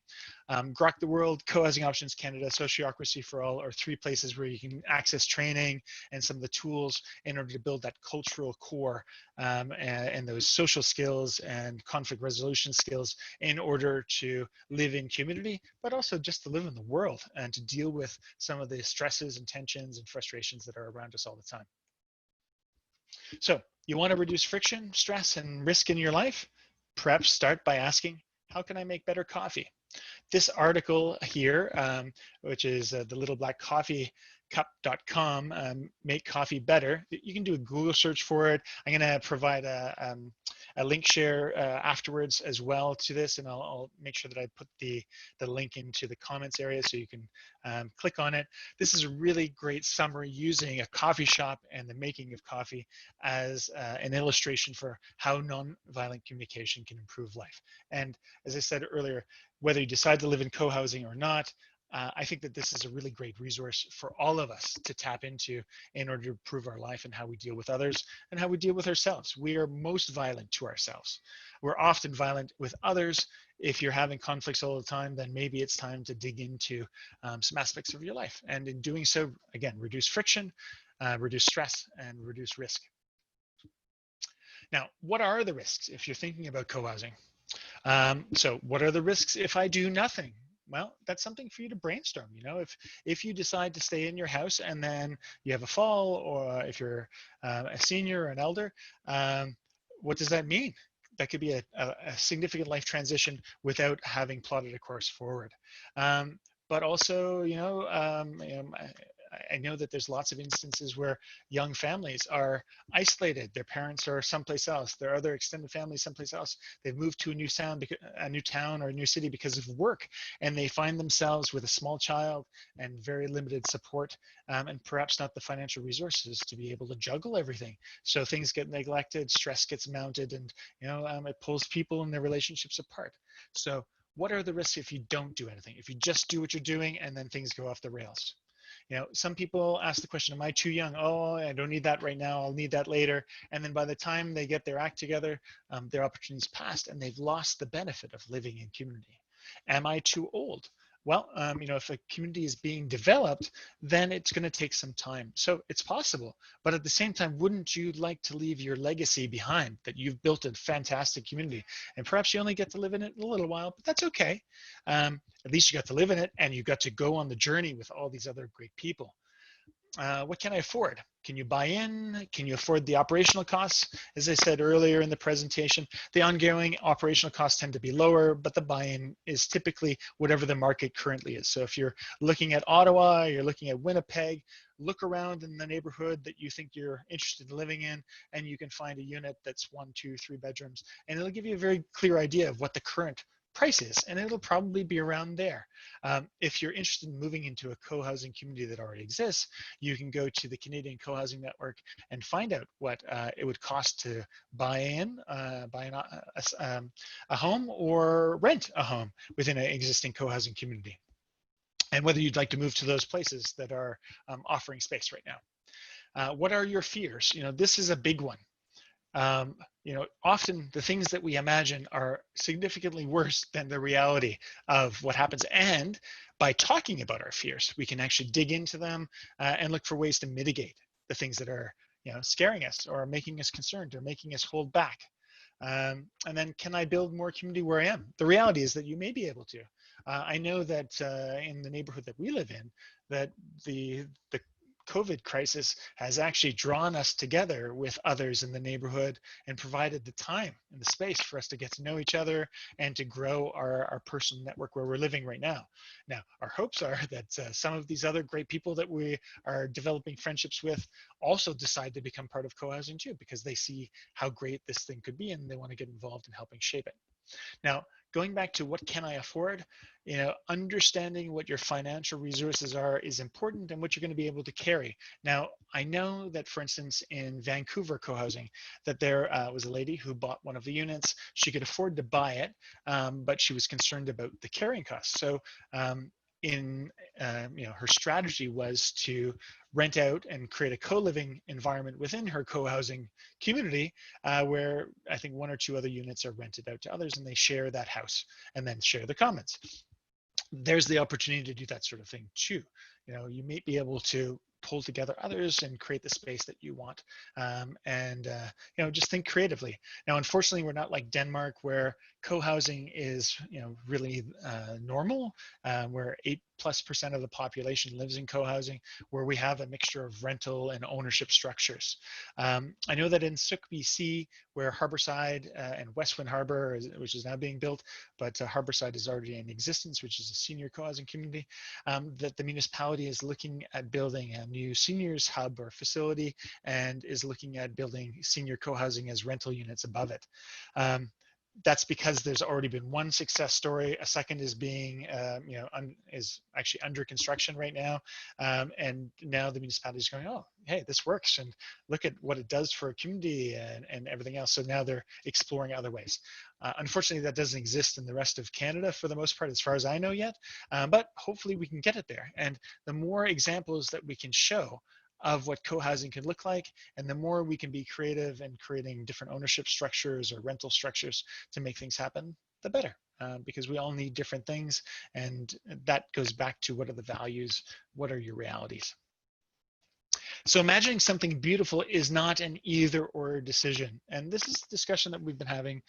Grok the World, Co-Housing Options Canada, Sociocracy for All are three places where you can access training and some of the tools in order to build that cultural core and those social skills and conflict resolution skills in order to live in community, but also just to live in the world and to deal with some of the stresses and tensions and frustrations that are around us all the time. So you want to reduce friction, stress, and risk in your life? Perhaps start by asking, how can I make better coffee? This article here, which is the Little Black Coffee Cup.com, make coffee better. You can do a Google search for it. I'm going to provide a link share afterwards as well to this, and I'll make sure that I put the link into the comments area so you can click on it. This is a really great summary using a coffee shop and the making of coffee as an illustration for how nonviolent communication can improve life. And as I said earlier, whether you decide to live in co-housing or not, I think that this is a really great resource for all of us to tap into in order to improve our life and how we deal with others and how we deal with ourselves. We are most violent to ourselves. We're often violent with others. If you're having conflicts all the time, then maybe it's time to dig into some aspects of your life. And in doing so, again, reduce friction, reduce stress, and reduce risk. Now, what are the risks if you're thinking about co-housing? So what are the risks if I do nothing? Well, that's something for you to brainstorm. You know, if you decide to stay in your house and then you have a fall, or if you're a senior or an elder, what does that mean? That could be a significant life transition without having plotted a course forward. But also, I know that there's lots of instances where young families are isolated. Their parents are someplace else. Their other extended family someplace else. They've moved to a new town or a new city because of work, and they find themselves with a small child and very limited support, and perhaps not the financial resources to be able to juggle everything. So things get neglected, stress gets mounted, and it pulls people and their relationships apart. So what are the risks if you don't do anything? If you just do what you're doing and then things go off the rails? Some people ask the question, am I too young? Oh, I don't need that right now. I'll need that later. And then by the time they get their act together, their opportunity's passed and they've lost the benefit of living in community. Am I too old? Well, if a community is being developed, then it's going to take some time. So it's possible. But at the same time, wouldn't you like to leave your legacy behind, that you've built a fantastic community? And perhaps you only get to live in it in a little while, but that's okay. At least you got to live in it and you got to go on the journey with all these other great people. What can I afford? Can you buy in? Can you afford the operational costs? As I said earlier in the presentation, the ongoing operational costs tend to be lower, but the buy-in is typically whatever the market currently is. So if you're looking at Ottawa, you're looking at Winnipeg, look around in the neighborhood that you think you're interested in living in, and you can find a unit that's 1, 2, 3 bedrooms, and it'll give you a very clear idea of what the current price is, and it'll probably be around there. If you're interested in moving into a co-housing community that already exists, you can go to the Canadian Co-housing Network and find out what it would cost to buy a home or rent a home within an existing co-housing community, and whether you'd like to move to those places that are offering space right now. What are your fears? This is a big one. Often the things that we imagine are significantly worse than the reality of what happens. And by talking about our fears, we can actually dig into them and look for ways to mitigate the things that are, scaring us or making us concerned or making us hold back. And then, can I build more community where I am? The reality is that you may be able to. I know that in the neighborhood that we live in, that the COVID crisis has actually drawn us together with others in the neighborhood and provided the time and the space for us to get to know each other and to grow our personal network where we're living right now. Now, our hopes are that some of these other great people that we are developing friendships with also decide to become part of co-housing too, because they see how great this thing could be and they want to get involved in helping shape it. Now, going back to what can I afford, understanding what your financial resources are is important and what you're going to be able to carry. Now, I know that, for instance, in Vancouver co-housing, that there was a lady who bought one of the units. She could afford to buy it, but she was concerned about the carrying costs. So her strategy was to rent out and create a co-living environment within her co-housing community, where I think 1 or 2 other units are rented out to others and they share that house and then share the commons. There's the opportunity to do that sort of thing too. You may be able to pull together others and create the space that you want, and just think creatively. Now, unfortunately, we're not like Denmark, where co-housing is really normal, where 8+% of the population lives in co-housing, where we have a mixture of rental and ownership structures. I know that in Suk, BC, where Harborside and Westwind Harbor, which is now being built, but Harborside is already in existence, which is a senior co-housing community, that the municipality is looking at building a new seniors hub or facility and is looking at building senior co-housing as rental units above it. that's because there's already been one success story. A second is being, is actually under construction right now. And now the municipality is going, oh, hey, this works. And look at what it does for a community and everything else. So now they're exploring other ways. Unfortunately, that doesn't exist in the rest of Canada for the most part, as far as I know yet. But hopefully we can get it there. And the more examples that we can show of what co-housing can look like, and the more we can be creative in creating different ownership structures or rental structures to make things happen, the better, because we all need different things, and that goes back to what are the values, what are your realities. So imagining something beautiful is not an either or decision. And this is a discussion that we've been having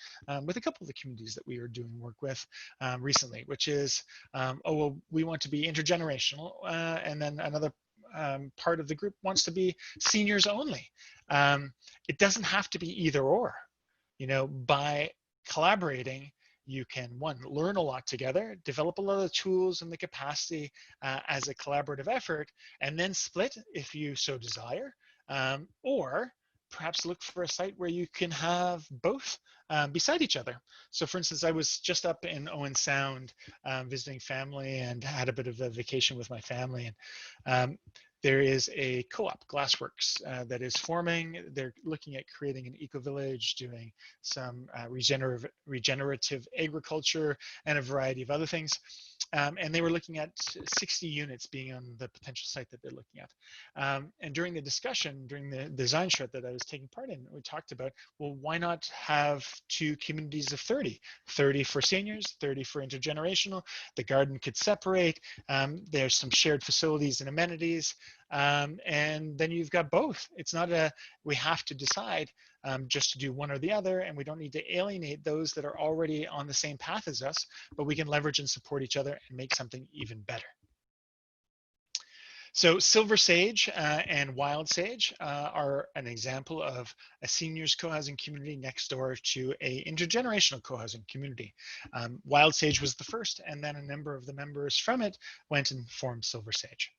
with a couple of the communities that we are doing work with recently, which is, oh, well, we want to be intergenerational, and then another part of the group wants to be seniors only. It doesn't have to be either or. By collaborating, you can, one, learn a lot together, develop a lot of tools and the capacity as a collaborative effort, and then split if you so desire, or perhaps look for a site where you can have both beside each other. So for instance, I was just up in Owen Sound visiting family and had a bit of a vacation with my family. And there is a co-op, Glassworks, that is forming. They're looking at creating an eco-village, doing some regenerative agriculture and a variety of other things. And they were looking at 60 units being on the potential site that they're looking at. And during the discussion, during the design shred that I was taking part in, we talked about, well, why not have 2 communities of 30? 30 for seniors, 30 for intergenerational. The garden could separate. There's some shared facilities and amenities. And then you've got both. It's not we have to decide just to do one or the other, and we don't need to alienate those that are already on the same path as us, but we can leverage and support each other and make something even better. So Silver Sage and Wild Sage are an example of a seniors co-housing community next door to a intergenerational co-housing community. Wild Sage was the first, and then a number of the members from it went and formed Silver Sage.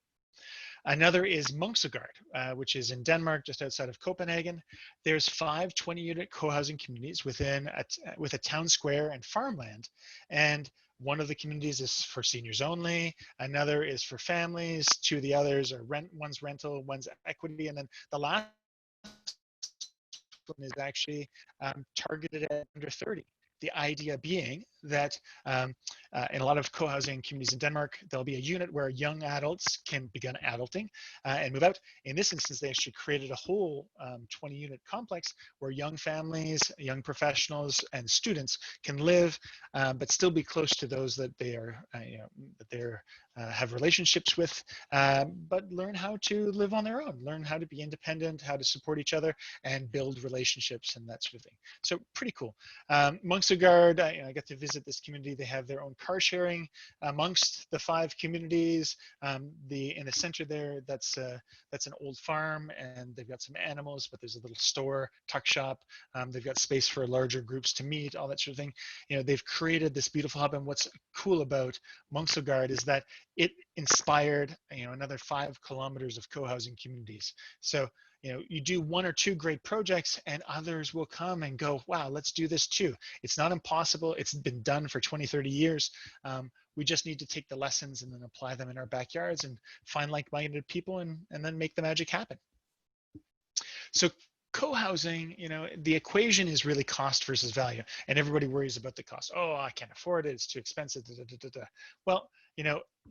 Another is Munksøgård, which is in Denmark, just outside of Copenhagen. There's 5 20-unit co-housing communities with a town square and farmland. And one of the communities is for seniors only. Another is for families. 2 of the others are one's rental, one's equity. And then the last one is actually targeted at under 30. The idea being that in a lot of co-housing communities in Denmark, there'll be a unit where young adults can begin adulting and move out. In this instance, they actually created a whole 20-unit complex where young families, young professionals, and students can live, but still be close to those that they are, have relationships with, but learn how to live on their own, learn how to be independent, how to support each other, and build relationships and that sort of thing. So pretty cool. Munksøgård, I got to visit this community. They have their own car sharing amongst the 5 communities. In the center there, that's an old farm, and they've got some animals, but there's a little store, tuck shop. They've got space for larger groups to meet, all that sort of thing. They've created this beautiful hub, and what's cool about Munksøgård is that it inspired another 5 kilometers of co-housing communities. So you do 1 or 2 great projects, and others will come and go, wow, let's do this too. It's not impossible. It's been done for 20, 30 years. We just need to take the lessons and then apply them in our backyards and find like-minded people and then make the magic happen. So co-housing, the equation is really cost versus value, and everybody worries about the cost. Oh, I can't afford it. It's too expensive. Well,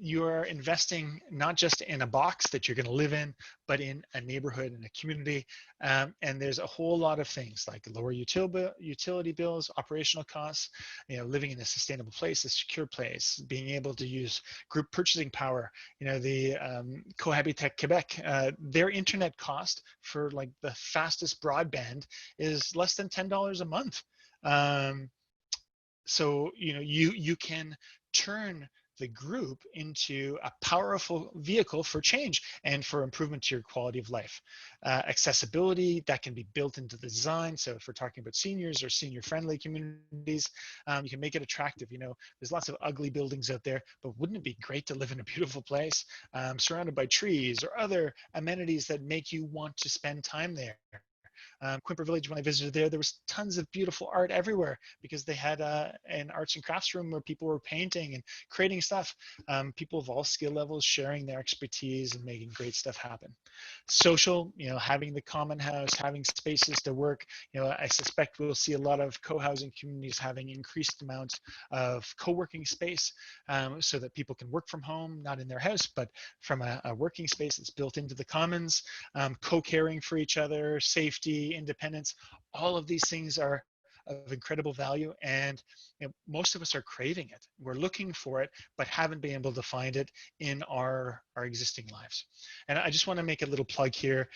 you're investing not just in a box that you're going to live in, but in a neighborhood and a community. And there's a whole lot of things like lower utility bills, operational costs, living in a sustainable place, a secure place, being able to use group purchasing power. The Cohabitat Quebec, their internet cost for like the fastest broadband is less than $10 a month. So, you can turn the group into a powerful vehicle for change and for improvement to your quality of life. Accessibility, that can be built into the design. So if we're talking about seniors or senior-friendly communities, you can make it attractive. There's lots of ugly buildings out there, but wouldn't it be great to live in a beautiful place surrounded by trees or other amenities that make you want to spend time there? Quimper Village, when I visited there was tons of beautiful art everywhere because they had an arts and crafts room where people were painting and creating stuff. People of all skill levels sharing their expertise and making great stuff happen. Social, having the common house, having spaces to work. I suspect we'll see a lot of co-housing communities having increased amounts of co-working space, so that people can work from home, not in their house, but from a working space that's built into the commons. Co-caring for each other, safety, independence, all of these things are of incredible value, and most of us are craving it. We're looking for it, but haven't been able to find it in our existing lives. And I just want to make a little plug here.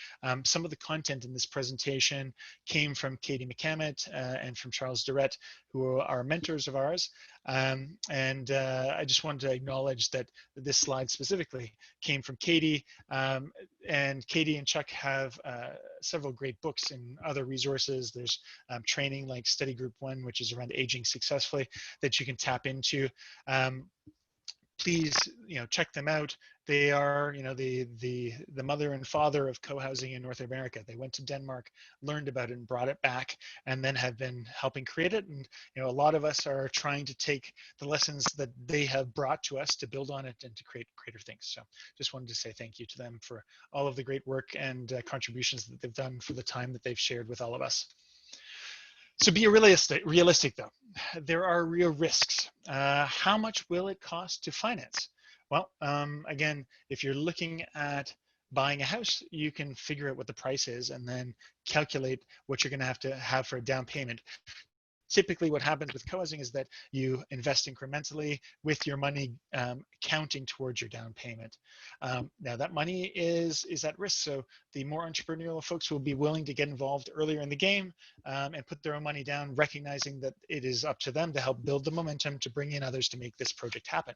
Some of the content in this presentation came from Katie McCammett and from Charles Durrett, who are mentors of ours. I just wanted to acknowledge that this slide specifically came from Katie, and Katie and Chuck have several great books and other resources. There's training like Study Group 1, which is around aging successfully, that you can tap into. Please, check them out. They are, the mother and father of co-housing in North America. They went to Denmark, learned about it, and brought it back, and then have been helping create it. And a lot of us are trying to take the lessons that they have brought to us to build on it and to create greater things. So, just wanted to say thank you to them for all of the great work and contributions that they've done for the time that they've shared with all of us. So be realistic though. There are real risks. How much will it cost to finance? Well, again, if you're looking at buying a house, you can figure out what the price is and then calculate what you're going to have for a down payment. Typically what happens with co-housing is that you invest incrementally with your money counting towards your down payment. Now that money is at risk, so the more entrepreneurial folks will be willing to get involved earlier in the game and put their own money down, recognizing that it is up to them to help build the momentum to bring in others to make this project happen.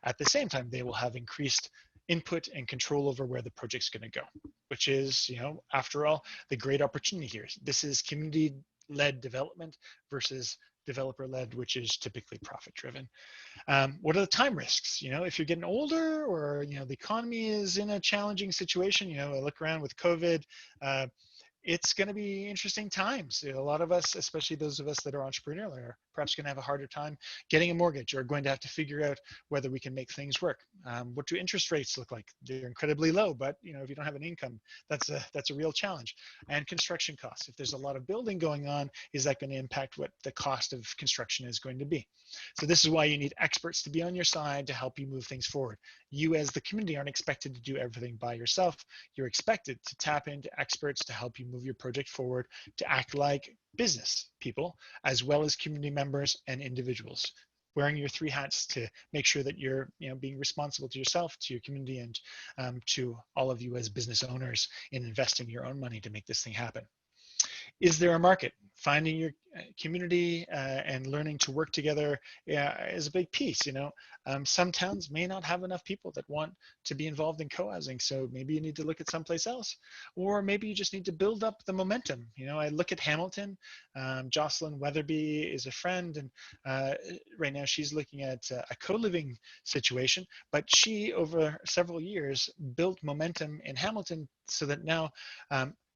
At the same time, they will have increased input and control over where the project's going to go, which is, after all, the great opportunity here. This is community-led development versus developer-led, which is typically profit-driven. What are the time risks? If you're getting older or, the economy is in a challenging situation, I look around with COVID, it's going to be interesting times. A lot of us, especially those of us that are entrepreneurial, are perhaps going to have a harder time getting a mortgage, or going to have to figure out whether we can make things work. What do interest rates look like? They're incredibly low, but if you don't have an income, that's a real challenge. And construction costs. If there's a lot of building going on, is that going to impact what the cost of construction is going to be? So this is why you need experts to be on your side to help you move things forward. You as the community aren't expected to do everything by yourself. You're expected to tap into experts to help you move your project forward, to act like business people as well as community members and individuals, wearing your three hats to make sure that you're being responsible to yourself, to your community, and to all of you as business owners in investing your own money to make this thing happen. Is there a market? Finding your community and learning to work together is a big piece. Some towns may not have enough people that want to be involved in co-housing, so maybe you need to look at someplace else, or maybe you just need to build up the momentum. I look at Hamilton. Jocelyn Weatherby is a friend, and right now she's looking at a co-living situation, but she, over several years, built momentum in Hamilton so that now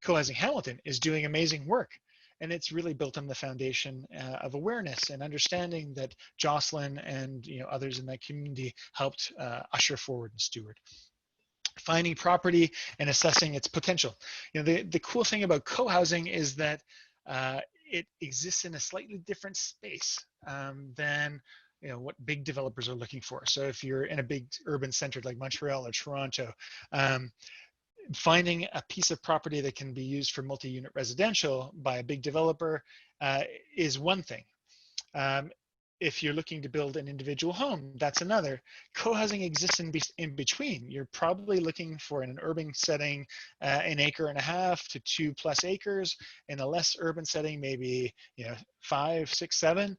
Co-housing Hamilton is doing amazing work. And it's really built on the foundation of awareness and understanding that Jocelyn and others in that community helped usher forward and steward. Finding property and assessing its potential. The cool thing about co-housing is that it exists in a slightly different space than what big developers are looking for. So if you're in a big urban center like Montreal or Toronto, finding a piece of property that can be used for multi-unit residential by a big developer is one thing. If you're looking to build an individual home, that's another. Co-housing exists in between. You're probably looking for, in an urban setting, an acre and a half to 2+ acres. In a less urban setting, maybe 5, 6, 7.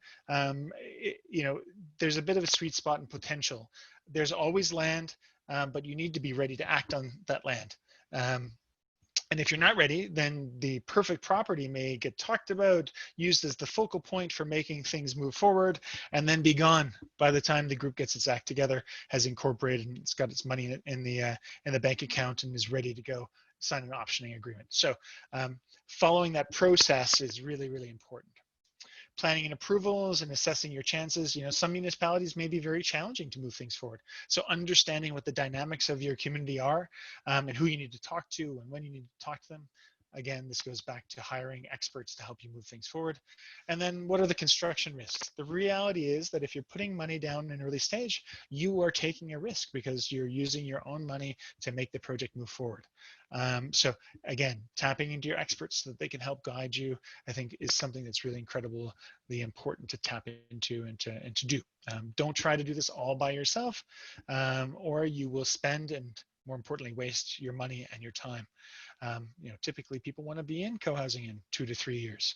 There's a bit of a sweet spot and potential. There's always land, but you need to be ready to act on that land. And if you're not ready, then the perfect property may get talked about, used as the focal point for making things move forward, and then be gone by the time the group gets its act together, has incorporated, and it's got its money in the bank account and is ready to go sign an optioning agreement. So following that process is really, really important. Planning and approvals and assessing your chances. Some municipalities may be very challenging to move things forward. So understanding what the dynamics of your community are, and who you need to talk to and when you need to talk to them. Again, this goes back to hiring experts to help you move things forward. And then what are the construction risks? The reality is that if you're putting money down in an early stage, you are taking a risk because you're using your own money to make the project move forward. So again, tapping into your experts so that they can help guide you, I think is something that's really incredibly important to tap into and to do. Don't try to do this all by yourself, or you will spend and more importantly, waste your money and your time. Typically people want to be in co-housing in 2 to 3 years.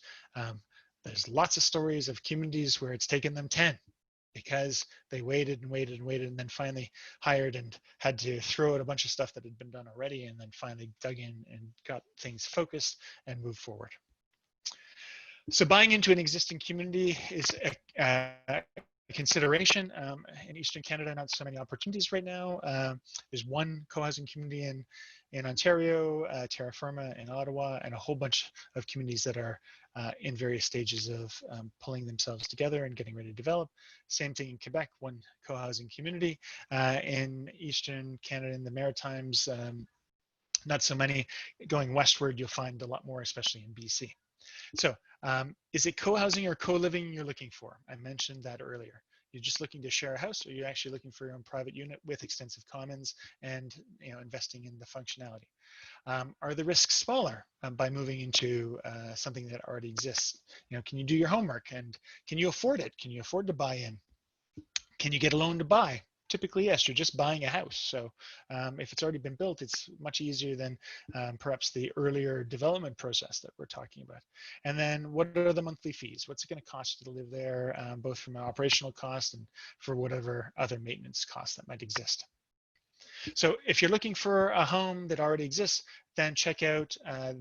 There's lots of stories of communities where it's taken them 10 because they waited and waited and waited and then finally hired and had to throw out a bunch of stuff that had been done already and then finally dug in and got things focused and moved forward. So buying into an existing community is a consideration. In Eastern Canada, not so many opportunities right now. There's one co-housing community in Ontario, Terra Firma in Ottawa, and a whole bunch of communities that are in various stages of pulling themselves together and getting ready to develop. Same thing in Quebec, one co-housing community. In Eastern Canada, in the Maritimes, not so many. Going westward, you'll find a lot more, especially in BC. So is it co-housing or co-living you're looking for? I mentioned that earlier. You're just looking to share a house, or you're actually looking for your own private unit with extensive commons and investing in the functionality. Are the risks smaller by moving into something that already exists? Can you do your homework, and can you afford it? Can you afford to buy in? Can you get a loan to buy? Typically, yes, you're just buying a house. So if it's already been built, it's much easier than perhaps the earlier development process that we're talking about. And then what are the monthly fees? What's it going to cost you to live there, both from an operational cost and for whatever other maintenance costs that might exist? So if you're looking for a home that already exists, then check out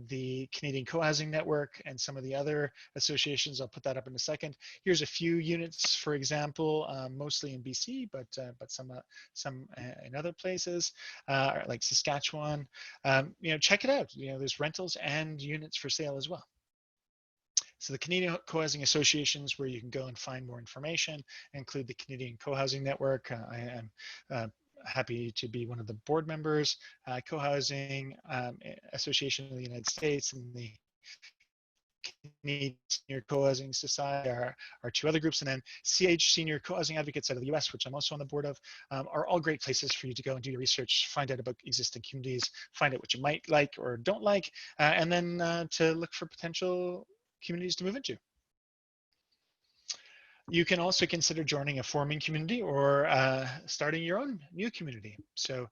the Canadian Cohousing Network and some of the other associations. I'll put that up in a second. Here's a few units, for example, mostly in BC, but some in other places, like Saskatchewan. Check it out. There's rentals and units for sale as well. So the Canadian Cohousing Associations, where you can go and find more information, include the Canadian Cohousing Network. I am happy to be one of the board members. Cohousing Association of the United States and the Canadian Senior Co-Housing Society are two other groups, and then CH Senior Co-Housing Advocates out of the US, which I'm also on the board of, are all great places for you to go and do your research, find out about existing communities, find out what you might like or don't like, and then to look for potential communities to move into. You can also consider joining a forming community or starting your own new community. So,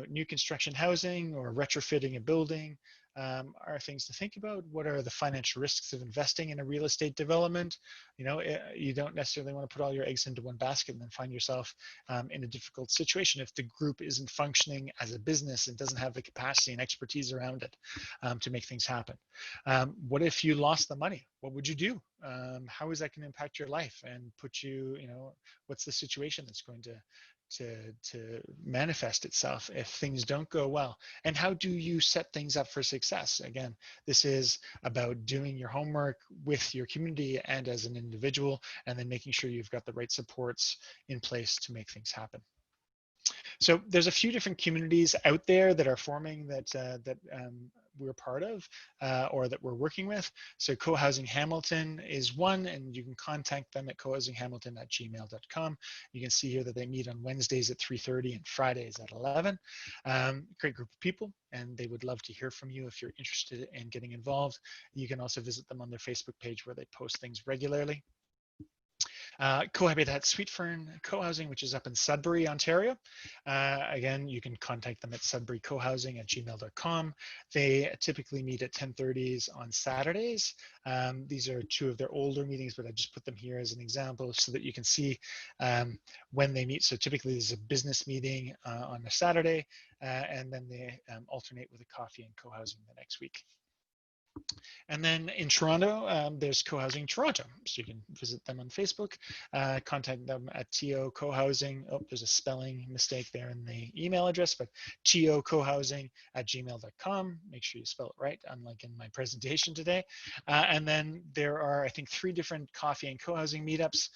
new construction housing or retrofitting a building are things to think about. What are the financial risks of investing in a real estate development? You don't necessarily want to put all your eggs into one basket and then find yourself in a difficult situation if the group isn't functioning as a business and doesn't have the capacity and expertise around it to make things happen. What if you lost the money? What would you do? How is that going to impact your life and put you, what's the situation that's going to manifest itself if things don't go well? And how do you set things up for success? Again, this is about doing your homework with your community and as an individual, and then making sure you've got the right supports in place to make things happen. So there's a few different communities out there that are forming that we're part of or that we're working with. So Cohousing Hamilton is one, and you can contact them at cohousinghamilton@gmail.com. You can see here that they meet on Wednesdays at 3:30 and Fridays at 11. Great group of people, and they would love to hear from you if you're interested in getting involved. You can also visit them on their Facebook page where they post things regularly. Cohabitat Sweet Fern Co-Housing, which is up in Sudbury, Ontario. Again, you can contact them at sudburycohousing@gmail.com. They typically meet at 10:30s on Saturdays. These are two of their older meetings, but I just put them here as an example so that you can see when they meet. So typically there's a business meeting on a Saturday, and then they alternate with a coffee and co-housing the next week. And then in Toronto, there's Cohousing Toronto. So you can visit them on Facebook, contact them at TO Cohousing. Oh, there's a spelling mistake there in the email address, but tocohousing@gmail.com. Make sure you spell it right, unlike in my presentation today. And then there are, I think, 3 different coffee and co-housing meetups.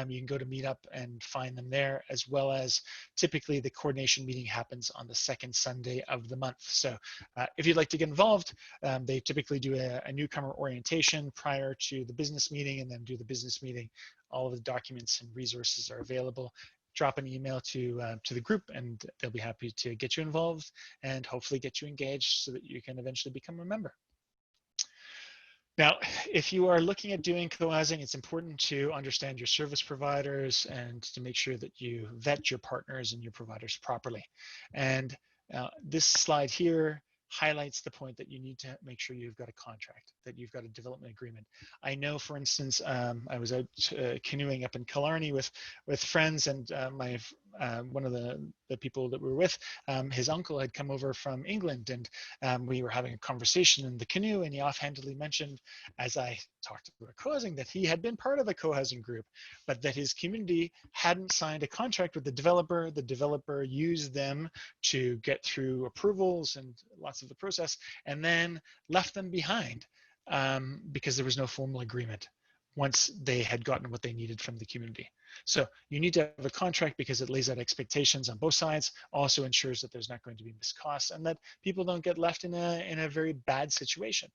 You can go to Meetup and find them there, as well as typically the coordination meeting happens on the 2nd Sunday of the month. So if you'd like to get involved, they typically do a newcomer orientation prior to the business meeting, and then do the business meeting. All of the documents and resources are available. Drop an email to the group, and they'll be happy to get you involved and hopefully get you engaged so that you can eventually become a member. Now, if you are looking at doing co-housing, it's important to understand your service providers and to make sure that you vet your partners and your providers properly. And this slide here highlights the point that you need to make sure you've got a contract, that you've got a development agreement. I know, for instance, I was out canoeing up in Killarney with friends, and one of the people that we were with, his uncle had come over from England, and we were having a conversation in the canoe, and he offhandedly mentioned, as I talked about co-housing, that he had been part of a co-housing group, but that his community hadn't signed a contract with the developer. The developer used them to get through approvals and lots of the process, and then left them behind because there was no formal agreement once they had gotten what they needed from the community. So you need to have a contract because it lays out expectations on both sides, also ensures that there's not going to be missed costs, and that people don't get left in a very bad situation.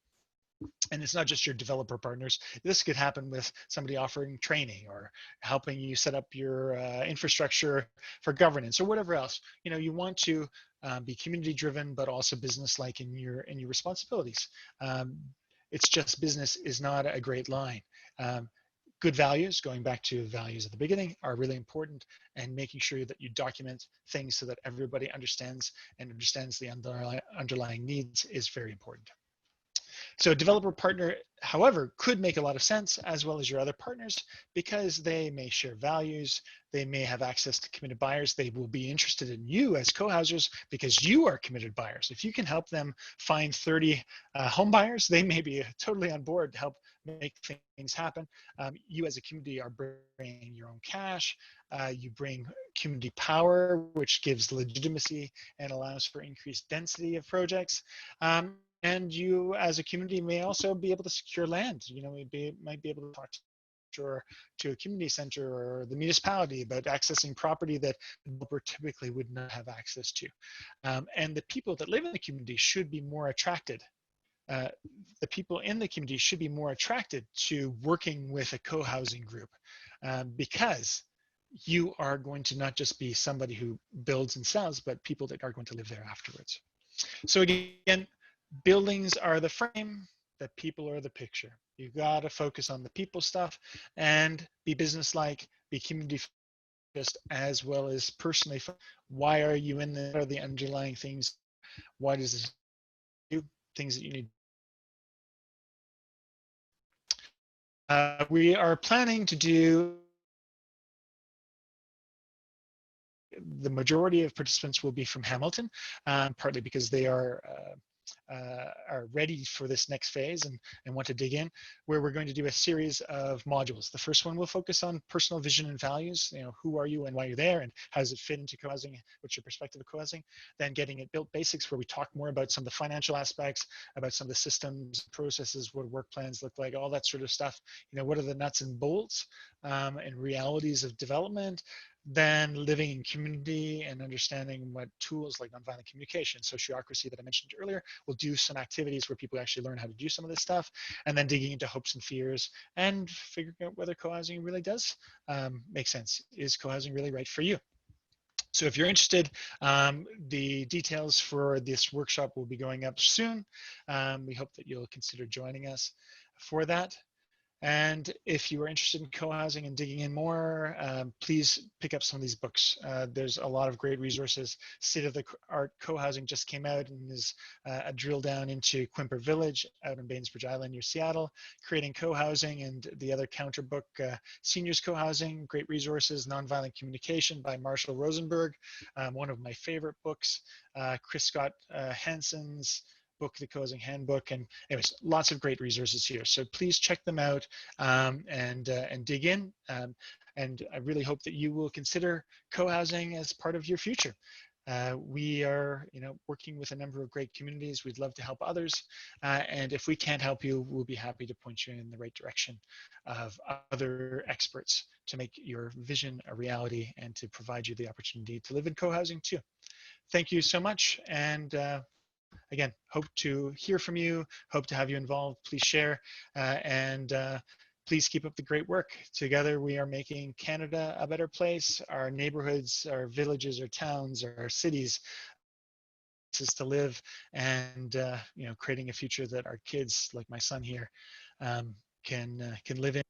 And it's not just your developer partners. This could happen with somebody offering training or helping you set up your infrastructure for governance or whatever else. You know, you want to be community driven, but also business-like in your responsibilities. It's just business is not a great line. Good values, going back to values at the beginning, are really important, and making sure that you document things so that everybody understands the underlying needs is very important. So a developer partner, however, could make a lot of sense, as well as your other partners, because they may share values, they may have access to committed buyers, they will be interested in you as co-housers because you are committed buyers. If you can help them find 30 home buyers, they may be totally on board to help make things happen. You as a community are bringing your own cash, you bring community power, which gives legitimacy and allows for increased density of projects. And you, as a community, may also be able to secure land. You know, might be able to talk to a community center or the municipality about accessing property that the developer typically would not have access to. And the people that live in the community should be more attracted. The people in the community should be more attracted to working with a co-housing group because you are going to not just be somebody who builds and sells, but people that are going to live there afterwards. So again, buildings are the frame, the people are the picture. You got to focus on the people stuff and be business-like, be community focused, as well as personally. Why are you in there? What are the underlying things? Why does this do? Things that you need. We are planning to do, the majority of participants will be from Hamilton, partly because they are ready for this next phase and want to dig in, where we're going to do a series of modules. The first one will focus on personal vision and values. You know, who are you and why you're there, and how does it fit into co-housing? What's your perspective of co-housing? Then getting it built basics, where we talk more about some of the financial aspects, about some of the systems, processes, what work plans look like, all that sort of stuff. You know, what are the nuts and bolts and realities of development? Then living in community and understanding what tools like nonviolent communication, sociocracy that I mentioned earlier. We'll do some activities where people actually learn how to do some of this stuff, and then digging into hopes and fears and figuring out whether co-housing really does make sense. Is co-housing really right for you? So if you're interested, the details for this workshop will be going up soon. We hope that you'll consider joining us for that. And if you are interested in co-housing and digging in more, please pick up some of these books. There's a lot of great resources. State of the Art Co-housing just came out and is a drill down into Quimper Village out on Bainbridge Island near Seattle, creating co-housing, and the other counter book, Seniors Co-housing, great resources, Nonviolent Communication by Marshall Rosenberg, one of my favorite books, Chris Scott Hansen's book the Cohousing Handbook, and anyways, lots of great resources here. So please check them out and dig in. And I really hope that you will consider co-housing as part of your future. We are, working with a number of great communities. We'd love to help others. And if we can't help you, we'll be happy to point you in the right direction of other experts to make your vision a reality and to provide you the opportunity to live in co-housing too. Thank you so much. And again, hope to hear from you, hope to have you involved. Please share and please keep up the great work. Together, we are making Canada a better place, our neighborhoods, our villages, our towns, our cities, places to live, and creating a future that our kids, like my son here, can live in.